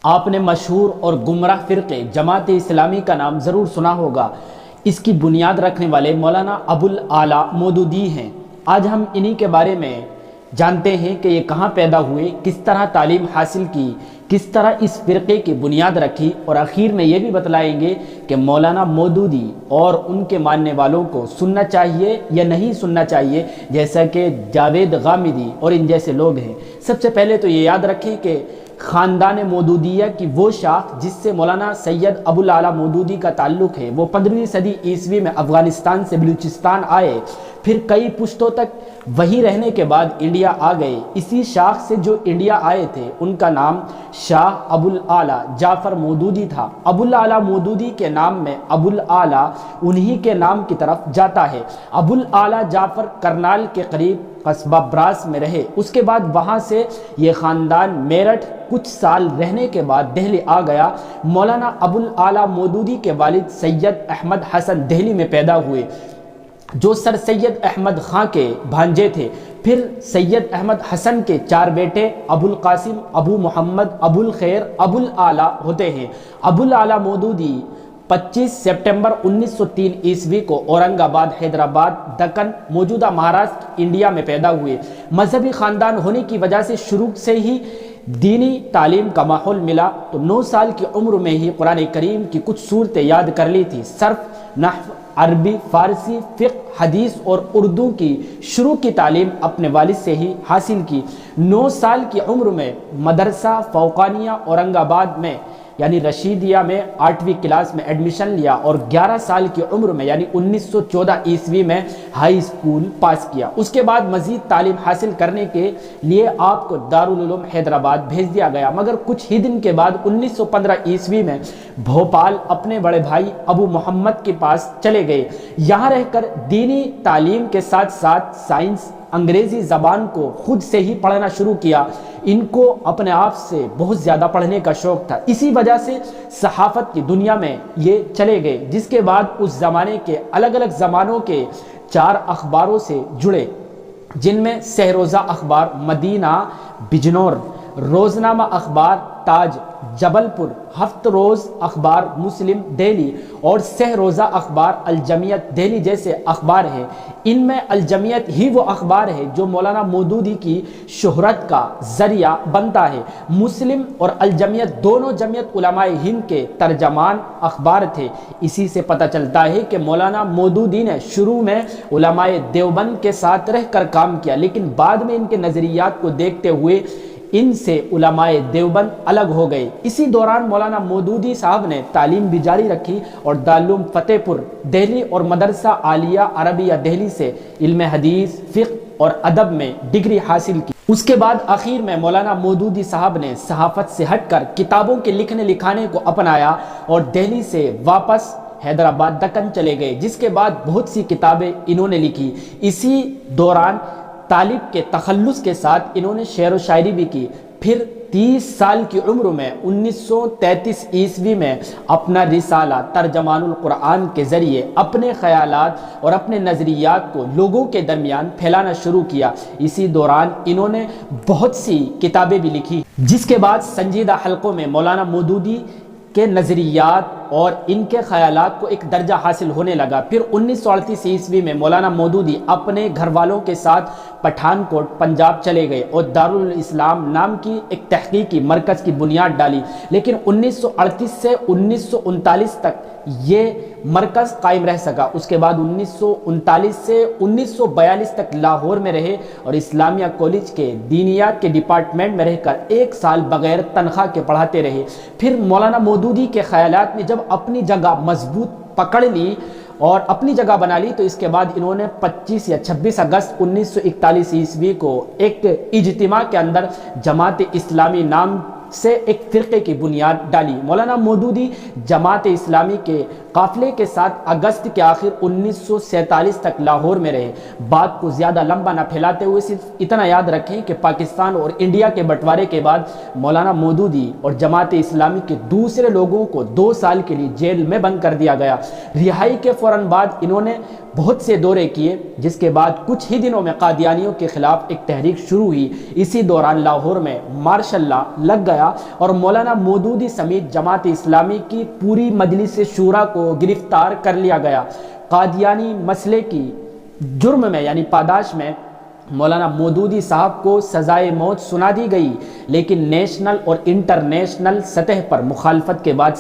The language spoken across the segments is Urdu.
آپ نے مشہور اور گمراہ فرقے جماعت اسلامی کا نام ضرور سنا ہوگا۔ اس کی بنیاد رکھنے والے مولانا ابوالعلا مودودی ہیں۔ آج ہم انہی کے بارے میں جانتے ہیں کہ یہ کہاں پیدا ہوئے، کس طرح تعلیم حاصل کی، کس طرح اس فرقے کی بنیاد رکھی، اور آخر میں یہ بھی بتلائیں گے کہ مولانا مودودی اور ان کے ماننے والوں کو سننا چاہیے یا نہیں سننا چاہیے، جیسا کہ جاوید غامدی اور ان جیسے لوگ ہیں۔ سب سے پہلے تو یہ یاد رکھیں کہ خاندان مودودیہ کی وہ شاخ جس سے مولانا سید ابوالعلا مودودی کا تعلق ہے، وہ 15ویں صدی عیسوی میں افغانستان سے بلوچستان آئے، پھر کئی پشتوں تک وہیں رہنے کے بعد انڈیا آ گئے۔ اسی شاخ سے جو انڈیا آئے تھے ان کا نام شاہ ابوالعلا جعفر مودودی تھا۔ ابوالعلا مودودی کے نام میں ابوالعلا انہی کے نام کی طرف جاتا ہے۔ ابوالعلا جعفر کرنال کے قریب قصبہ براس میں رہے، اس کے بعد وہاں سے یہ خاندان میرٹھ کچھ سال رہنے کے بعد دہلی آ گیا۔ مولانا ابوالعلا مودودی کے والد سید احمد حسن دہلی میں پیدا ہوئے، جو سر سید احمد خان کے بھانجے تھے۔ پھر سید احمد حسن کے 4 بیٹے ابوالقاسم، ابو محمد، ابوالخیر، ابوالعلا ہوتے ہیں۔ ابوالعلا مودودی 25 سپٹمبر 1903 عیسوی کو اورنگ آباد، حیدرآباد، دکن، موجودہ مہاراشٹر، انڈیا میں پیدا ہوئے۔ مذہبی خاندان ہونے کی وجہ سے شروع سے ہی دینی تعلیم کا ماحول ملا، تو 9 سال کی عمر میں ہی قرآن کریم کی کچھ صورتیں یاد کر لی تھی۔ صرف، نحو، عربی، فارسی، فقہ، حدیث اور اردو کی شروع کی تعلیم اپنے والد سے ہی حاصل کی۔ 9 سال کی عمر میں مدرسہ فوقانیہ اورنگ آباد میں یعنی رشیدیہ میں 8ویں کلاس میں ایڈمیشن لیا، اور 11 سال کی عمر میں یعنی 1914 عیسوی میں ہائی اسکول پاس کیا۔ اس کے بعد مزید تعلیم حاصل کرنے کے لیے آپ کو دارالعلوم حیدرآباد بھیج دیا گیا، مگر کچھ ہی دن کے بعد 1915 عیسوی میں بھوپال اپنے بڑے بھائی ابو محمد کے پاس چلے گئے۔ یہاں رہ کر دینی تعلیم کے ساتھ ساتھ سائنس، انگریزی زبان کو خود سے ہی پڑھنا شروع کیا۔ ان کو اپنے آپ سے بہت زیادہ پڑھنے کا شوق تھا، اسی وجہ سے صحافت کی دنیا میں یہ چلے گئے، جس کے بعد اس زمانے کے الگ الگ زمانوں کے 4 اخباروں سے جڑے، جن میں سہروزہ اخبار مدینہ بجنور، روزنامہ اخبار تاج جبل پور، ہفت روز اخبار مسلم دہلی اور سہ روزہ اخبار الجمیت دہلی جیسے اخبار ہیں۔ ان میں الجمیت ہی وہ اخبار ہے جو مولانا مودودی کی شہرت کا ذریعہ بنتا ہے۔ مسلم اور الجمیت دونوں جمعیت علماء ہند کے ترجمان اخبار تھے۔ اسی سے پتہ چلتا ہے کہ مولانا مودودی نے شروع میں علماء دیوبند کے ساتھ رہ کر کام کیا، لیکن بعد میں ان کے نظریات کو دیکھتے ہوئے ان سے علماء دیوبند الگ ہو گئے۔ اسی دوران مولانا مودودی صاحب نے تعلیم بھی جاری رکھی اور دارالعلوم فتح پور دہلی اور مدرسہ عالیہ عربیہ دہلی سے علم حدیث، فقہ اور ادب میں ڈگری حاصل کی۔ اس کے بعد آخر میں مولانا مودودی صاحب نے صحافت سے ہٹ کر کتابوں کے لکھنے لکھانے کو اپنایا اور دہلی سے واپس حیدرآباد دکن چلے گئے، جس کے بعد بہت سی کتابیں انہوں نے لکھی۔ اسی دوران طالب کے تخلص کے ساتھ انہوں نے شعر و شاعری بھی کی۔ پھر 30 سال کی عمر میں 1933 عیسوی میں اپنا رسالہ ترجمان القرآن کے ذریعے اپنے خیالات اور اپنے نظریات کو لوگوں کے درمیان پھیلانا شروع کیا۔ اسی دوران انہوں نے بہت سی کتابیں بھی لکھی، جس کے بعد سنجیدہ حلقوں میں مولانا مودودی کے نظریات اور ان کے خیالات کو ایک درجہ حاصل ہونے لگا۔ پھر 1938 عیسوی میں مولانا مودودی اپنے گھر والوں کے ساتھ پٹھان کوٹ پنجاب چلے گئے اور دارالاسلام نام کی ایک تحقیقی مرکز کی بنیاد ڈالی، لیکن 1938 سے 1939 تک یہ مرکز قائم رہ سکا۔ اس کے بعد 1939 سے 1942 تک لاہور میں رہے اور اسلامیہ کالج کے دینیات کے ڈپارٹمنٹ میں رہ کر 1 سال بغیر تنخواہ کے پڑھاتے رہے۔ پھر مولانا مودودی کے خیالات نے جب اپنی جگہ مضبوط پکڑ لی اور اپنی جگہ بنا لی، تو اس کے بعد انہوں نے 25 یا 26 اگست 1941 عیسوی کو ایک اجتماع کے اندر جماعت اسلامی نام سے ایک فرقے کی بنیاد ڈالی۔ مولانا مودودی جماعت اسلامی کے قافلے کے ساتھ اگست کے آخر 1947 تک لاہور میں رہے۔ بات کو زیادہ لمبا نہ پھیلاتے ہوئے صرف اتنا یاد رکھیں کہ پاکستان اور انڈیا کے بٹوارے کے بعد مولانا مودودی اور جماعت اسلامی کے دوسرے لوگوں کو 2 سال کے لیے جیل میں بند کر دیا گیا۔ رہائی کے فوراً بعد انہوں نے بہت سے دورے کیے، جس کے بعد کچھ ہی دنوں میں قادیانیوں کے خلاف ایک تحریک شروع ہوئی۔ اسی دوران لاہور میں مارشل لا لگ گیا اور مولانا مودودی سمیت جماعت اسلامی کی پوری مجلس شورا کو گرفتار کر لیا گیا۔ قادیانی مسئلے کی جرم میں یعنی پاداش میں مولانا مودودی صاحب کو سزائے موت سنا دی گئی، لیکن نیشنل اور انٹرنیشنل سطح پر مخالفت کے بعد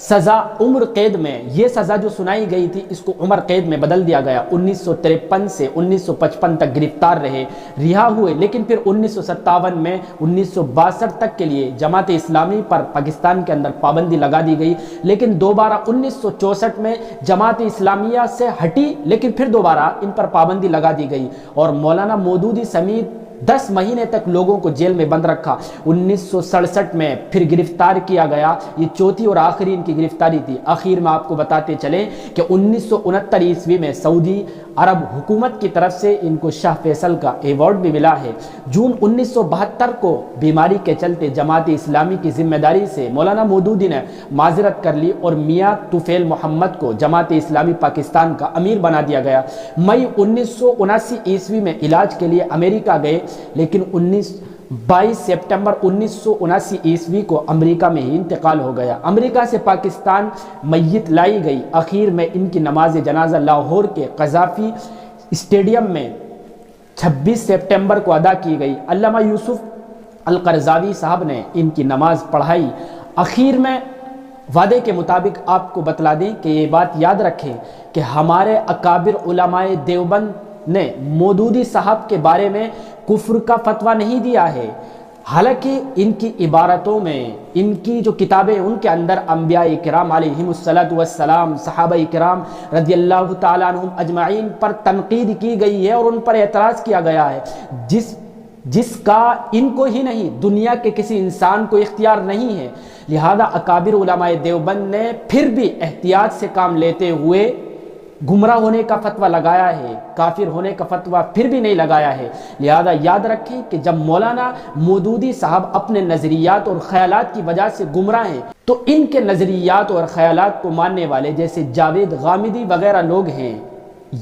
سزا عمر قید میں، یہ سزا جو سنائی گئی تھی اس کو عمر قید میں بدل دیا گیا۔ 1953 سے 1955 تک گرفتار رہے، رہا ہوئے، لیکن پھر 1957 میں 1962 تک کے لیے جماعت اسلامی پر پاکستان کے اندر پابندی لگا دی گئی، لیکن دوبارہ 1964 میں جماعت اسلامیہ سے ہٹی، لیکن پھر دوبارہ ان پر پابندی لگا دی گئی اور مولانا مودودی سمیت 10 مہینے تک لوگوں کو جیل میں بند رکھا۔ 1967 میں پھر گرفتار کیا گیا، یہ چوتھی اور آخری ان کی گرفتاری تھی۔ آخر میں آپ کو بتاتے چلیں کہ 1969 عیسوی میں سعودی عرب حکومت کی طرف سے ان کو شاہ فیصل کا ایوارڈ بھی ملا ہے۔ جون 1972 کو بیماری کے چلتے جماعت اسلامی کی ذمہ داری سے مولانا مودودی نے معذرت کر لی اور میاں طفیل محمد کو جماعت اسلامی پاکستان کا امیر بنا دیا گیا۔ مئی 1979 عیسوی میں علاج کے لیے امریکہ گئے، لیکن 22 سپٹمبر 1979 عیسوی کو امریکہ میں ہی انتقال ہو گیا۔ امریکہ سے پاکستان میت لائی گئی۔ آخر میں ان کی نماز جنازہ لاہور کے قذافی اسٹیڈیم میں 26 سپٹمبر کو ادا کی گئی۔ علامہ یوسف القرضاوی صاحب نے ان کی نماز پڑھائی۔ آخر میں وعدے کے مطابق آپ کو بتلا دیں کہ یہ بات یاد رکھیں کہ ہمارے اکابر علماء دیوبند نے مودودی صاحب کے بارے میں کفر کا فتویٰ نہیں دیا ہے، حالانکہ ان کی عبارتوں میں، ان کی جو کتابیں ان کے اندر انبیاء کرام علیہم الصلاۃ والسلام، صحابہ کرام رضی اللہ تعالیٰ عنہم اجمعین پر تنقید کی گئی ہے اور ان پر اعتراض کیا گیا ہے، جس کا ان کو ہی نہیں دنیا کے کسی انسان کو اختیار نہیں ہے۔ لہذا اکابر علماء دیوبند نے پھر بھی احتیاط سے کام لیتے ہوئے گمراہ ہونے کا فتویٰ لگایا ہے، کافر ہونے کا فتویٰ پھر بھی نہیں لگایا ہے۔ لہذا یاد رکھیں کہ جب مولانا مودودی صاحب اپنے نظریات اور خیالات کی وجہ سے گمراہ ہیں تو ان کے نظریات اور خیالات کو ماننے والے جیسے جاوید غامدی وغیرہ لوگ ہیں،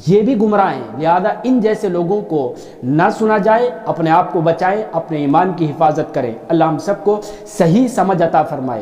یہ بھی گمراہ ہیں۔ لہذا ان جیسے لوگوں کو نہ سنا جائے، اپنے آپ کو بچائیں، اپنے ایمان کی حفاظت کریں۔ اللہ ہم سب کو صحیح سمجھ عطا فرمائے۔